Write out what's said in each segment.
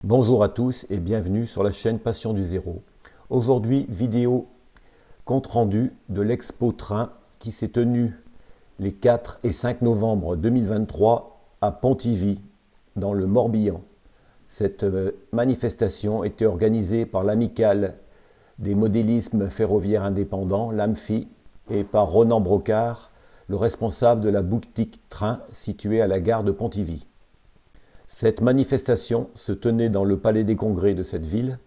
Bonjour à tous et bienvenue sur la chaîne Passion du Zéro. Aujourd'hui, vidéo compte rendu de l'Expo Train qui s'est tenue les 4 et 5 novembre 2023 à Pontivy, dans le Morbihan. Cette manifestation était organisée par l'Amicale des modélismes ferroviaires indépendants, l'AMFI, et par Ronan Brocard, le responsable de la boutique Train située à la gare de Pontivy. Cette manifestation se tenait dans le palais des congrès de cette ville.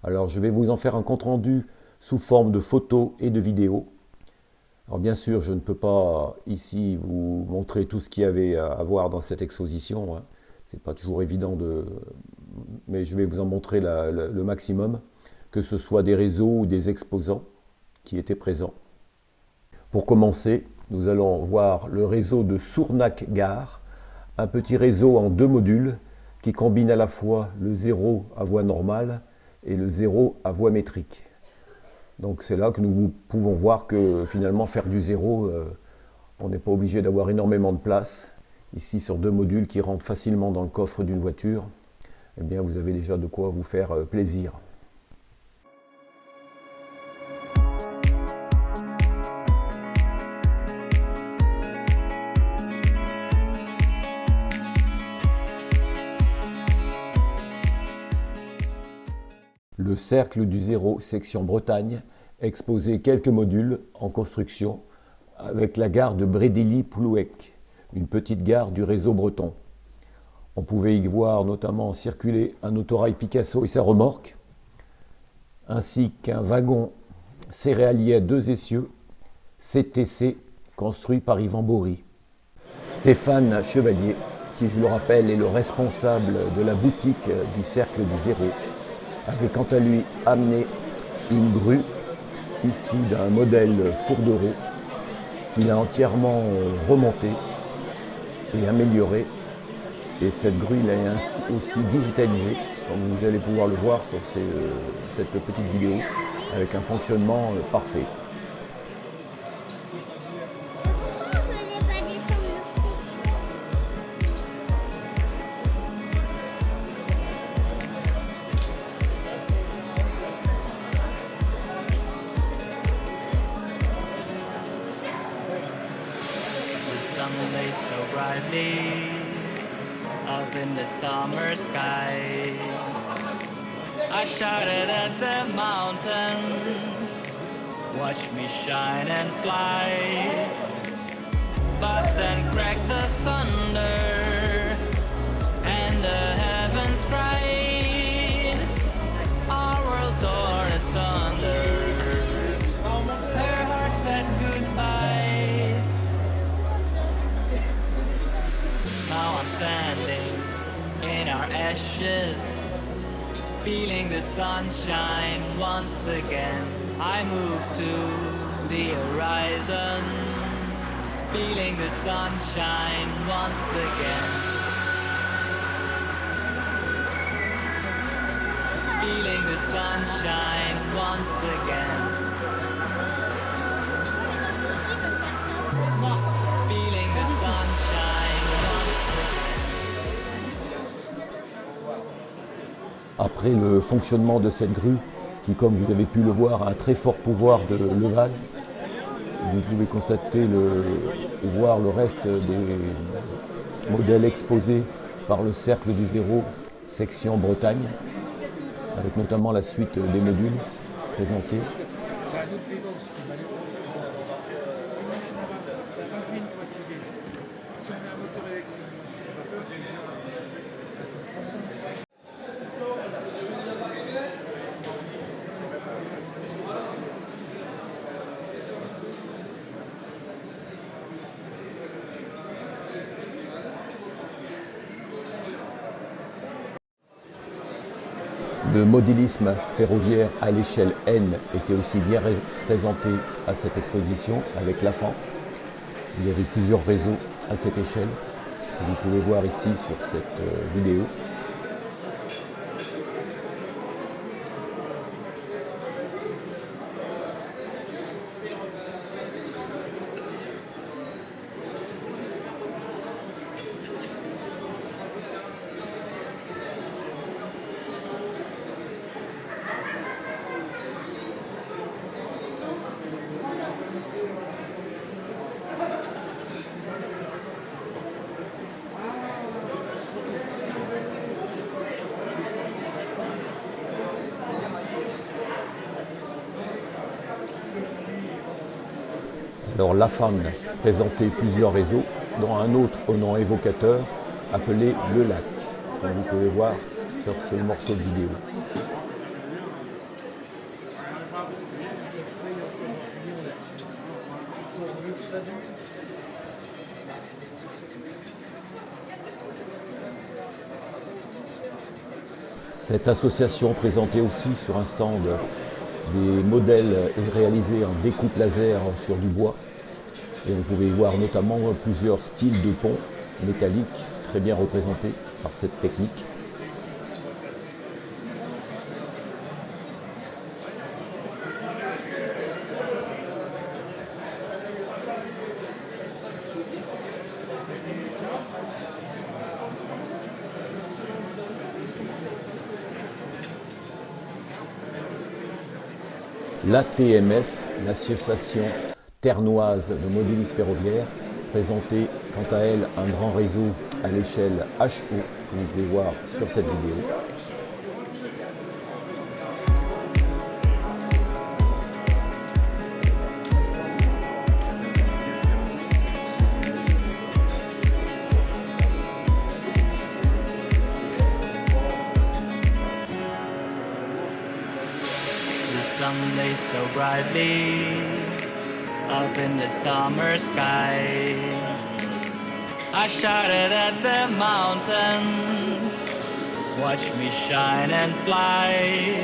Alors je vais vous en faire un compte-rendu sous forme de photos et de vidéos. Alors bien sûr, je ne peux pas ici vous montrer tout ce qu'il y avait à voir dans cette exposition. C'est pas toujours évident mais je vais vous en montrer le maximum, que ce soit des réseaux ou des exposants qui étaient présents. Pour commencer, nous allons voir le réseau de Sournac-Gare, un petit réseau en 2 modules qui combine à la fois le 0 à voie normale et le 0 à voie métrique. Donc c'est là que nous pouvons voir que finalement faire du 0, on n'est pas obligé d'avoir énormément de place. Ici sur 2 modules qui rentrent facilement dans le coffre d'une voiture, eh bien vous avez déjà de quoi vous faire plaisir. Le Cercle du Zéro, section Bretagne, exposait quelques modules en construction avec la gare de Brédilly-Plouec, une petite gare du réseau breton. On pouvait y voir notamment circuler un autorail Picasso et sa remorque, ainsi qu'un wagon céréalier à 2 essieux, CTC, construit par Yvan Bory. Stéphane Chevalier, qui je le rappelle est le responsable de la boutique du Cercle du Zéro, avait quant à lui amené une grue issue d'un modèle fourreau qu'il a entièrement remonté et amélioré. Et cette grue, il a ainsi aussi digitalisée, comme vous allez pouvoir le voir sur cette petite vidéo, avec un fonctionnement parfait. The sun lays so brightly up in the summer sky. I shouted at the mountains, watch me shine and fly. But then cracked the thunder and the heavens cried. Our world torn asunder. Her heart said goodbye. Now I'm standing in our ashes, feeling the sunshine once again. I move to the horizon, feeling the sunshine once again. Feeling the sunshine once again. Feeling the sunshine once again. Après le fonctionnement de cette grue, qui comme vous avez pu le voir a un très fort pouvoir de levage, vous pouvez constater et voir le reste des modèles exposés par le Cercle du Zéro, section Bretagne, avec notamment la suite des modules présentés. Le modélisme ferroviaire à l'échelle N était aussi bien présenté à cette exposition avec l'AFAN. Il y avait plusieurs réseaux à cette échelle que vous pouvez voir ici sur cette vidéo. Alors l'AFAN présentait plusieurs réseaux, dont un autre au nom évocateur appelé Le Lac, comme vous pouvez voir sur ce morceau de vidéo. Cette association présentait aussi sur un stand des modèles réalisés en découpe laser sur du bois. Et on pouvait y voir notamment plusieurs styles de ponts métalliques très bien représentés par cette technique. L'ATMF, l'association ternoise de modélistes ferroviaires, présentait quant à elle un grand réseau à l'échelle HO, que vous pouvez voir sur cette vidéo. The sun lays so brightly up in the summer sky. I shouted at the mountains, watch me shine and fly.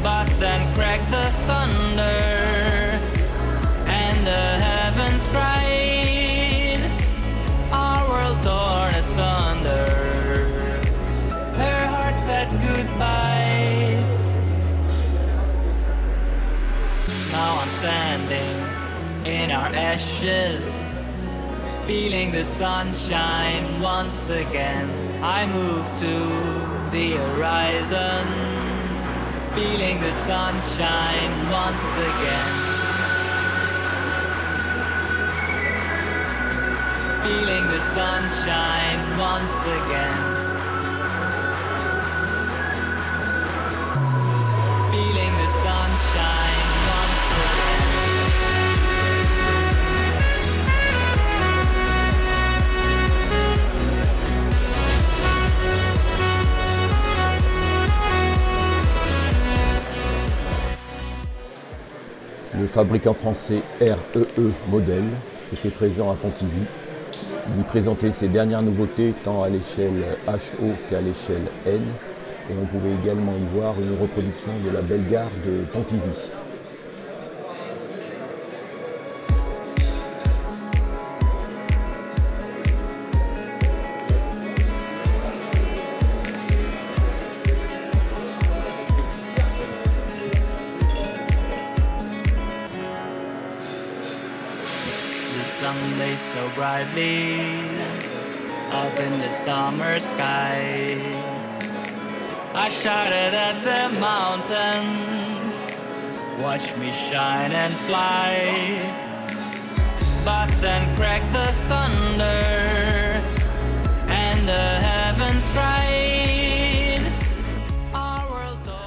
But then cracked the thunder and the heavens cried, our world torn asunder. Her heart said goodbye. Now I'm standing in our ashes, feeling the sunshine once again. I move to the horizon, feeling the sunshine once again. Feeling the sunshine once again. Feeling the sunshine once again. Le fabricant français REE Model était présent à Pontivy. Il y présentait ses dernières nouveautés tant à l'échelle HO qu'à l'échelle N. Et on pouvait également y voir une reproduction de la belle gare de Pontivy. The sun lays so brightly up in the summer sky. I shouted at the mountains, watch me shine and fly. But then cracked the thunder and the heavens cried, our world torn.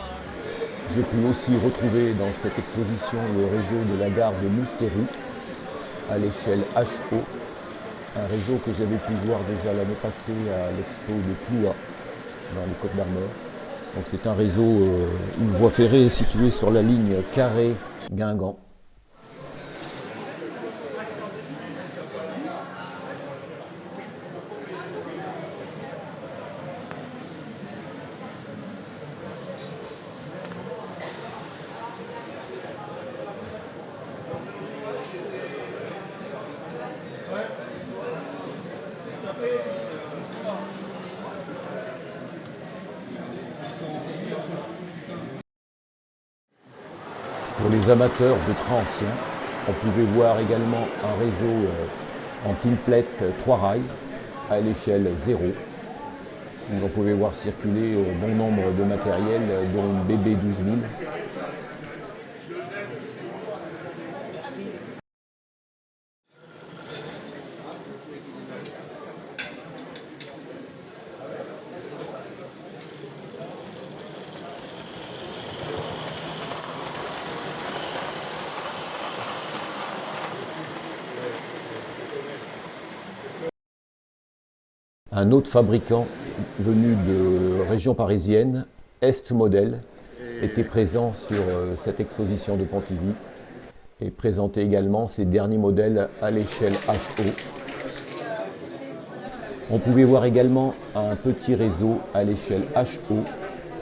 J'ai pu aussi retrouver dans cette exposition le réseau de la gare de Moustérou à l'échelle HO, un réseau que j'avais pu voir déjà l'année passée à l'expo de Ploua dans les Côtes-d'Armor. Donc c'est un réseau, une voie ferrée située sur la ligne Carré-Guingamp. Pour les amateurs de trains anciens, on pouvait voir également un réseau en template 3 rails à l'échelle 0, où on pouvait voir circuler bon nombre de matériel, dont une BB 12000. Un autre fabricant venu de région parisienne, Est Model, était présent sur cette exposition de Pontivy et présentait également ses derniers modèles à l'échelle HO. On pouvait voir également un petit réseau à l'échelle HO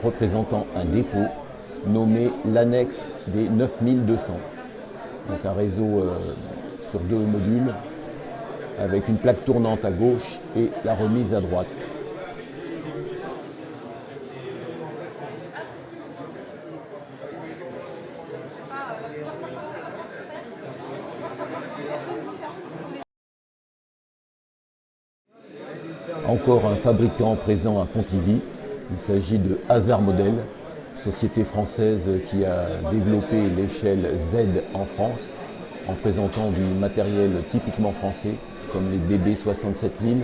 représentant un dépôt nommé l'annexe des 9200. Donc un réseau sur 2 modules avec une plaque tournante à gauche et la remise à droite. Encore un fabricant présent à Pontivy, il s'agit de Hazard Model, société française qui a développé l'échelle Z en France en présentant du matériel typiquement français comme les DB 67000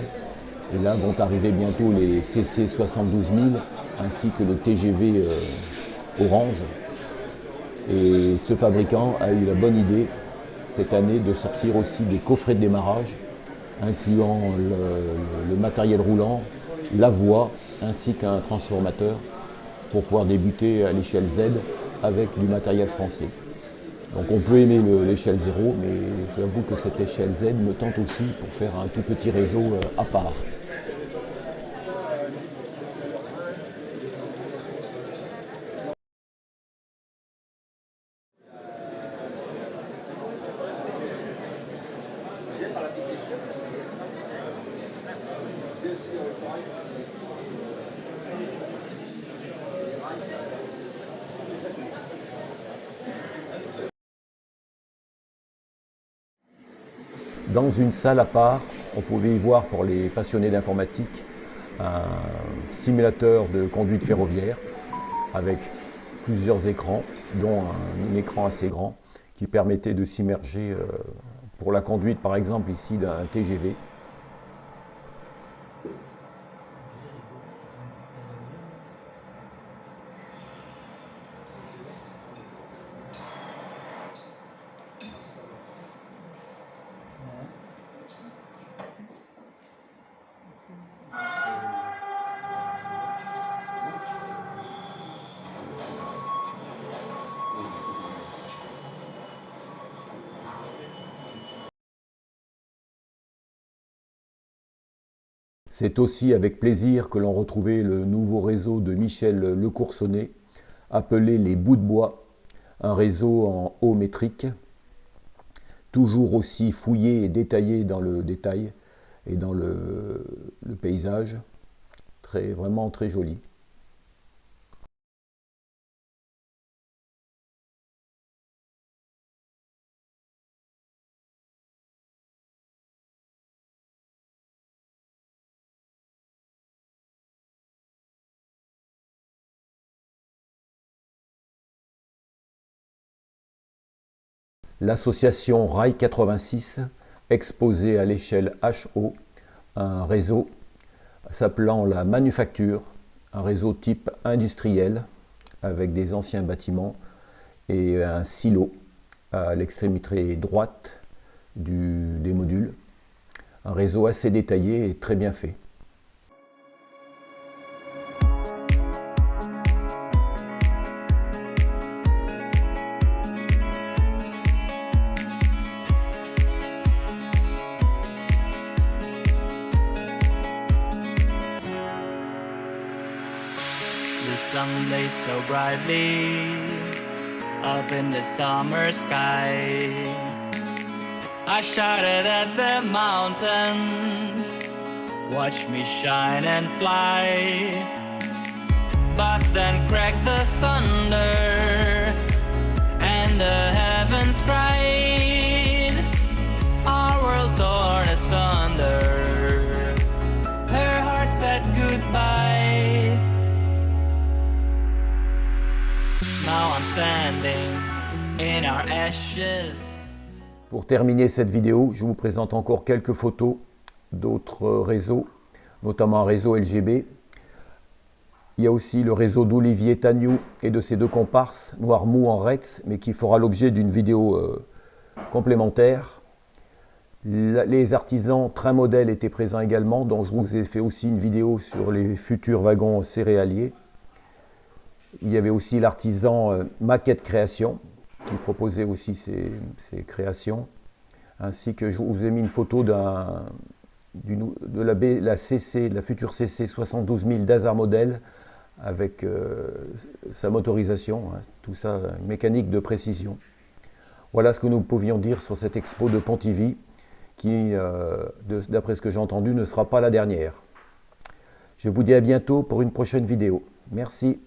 et là vont arriver bientôt les CC 72000 ainsi que le TGV Orange. Et ce fabricant a eu la bonne idée cette année de sortir aussi des coffrets de démarrage incluant le matériel roulant, la voie ainsi qu'un transformateur pour pouvoir débuter à l'échelle Z avec du matériel français. Donc on peut aimer l'échelle 0, mais j'avoue que cette échelle Z me tente aussi pour faire un tout petit réseau à part. Dans une salle à part, on pouvait y voir pour les passionnés d'informatique un simulateur de conduite ferroviaire avec plusieurs écrans, dont un écran assez grand qui permettait de s'immerger pour la conduite par exemple ici d'un TGV. C'est aussi avec plaisir que l'on retrouvait le nouveau réseau de Michel Lecoursonnet, appelé les bouts de bois, un réseau en haut métrique, toujours aussi fouillé et détaillé dans le détail et dans le paysage, vraiment très joli. L'association Rail 86 exposait à l'échelle HO un réseau s'appelant la Manufacture, un réseau type industriel avec des anciens bâtiments et un silo à l'extrémité droite des modules. Un réseau assez détaillé et très bien fait. The sun lays so brightly up in the summer sky. I shouted at the mountains, watch me shine and fly. But then cracked the thunder and the heavens cried, our world torn asunder. Her heart said goodbye. Now I'm standing in our ashes. Pour terminer cette vidéo, je vous présente encore quelques photos d'autres réseaux, notamment un réseau LGB. Il y a aussi le réseau d'Olivier Tagnou et de ses deux comparses, Noirmou en Retz, mais qui fera l'objet d'une vidéo complémentaire. Les artisans train modèle étaient présents également, dont je vous ai fait aussi une vidéo sur les futurs wagons céréaliers. Il y avait aussi l'artisan Maquette Création, qui proposait aussi ses créations, ainsi que je vous ai mis une photo de la future CC 72 000 d'Hazard Model, avec sa motorisation, hein, tout ça, mécanique de précision. Voilà ce que nous pouvions dire sur cette expo de Pontivy, qui, d'après ce que j'ai entendu, ne sera pas la dernière. Je vous dis à bientôt pour une prochaine vidéo. Merci.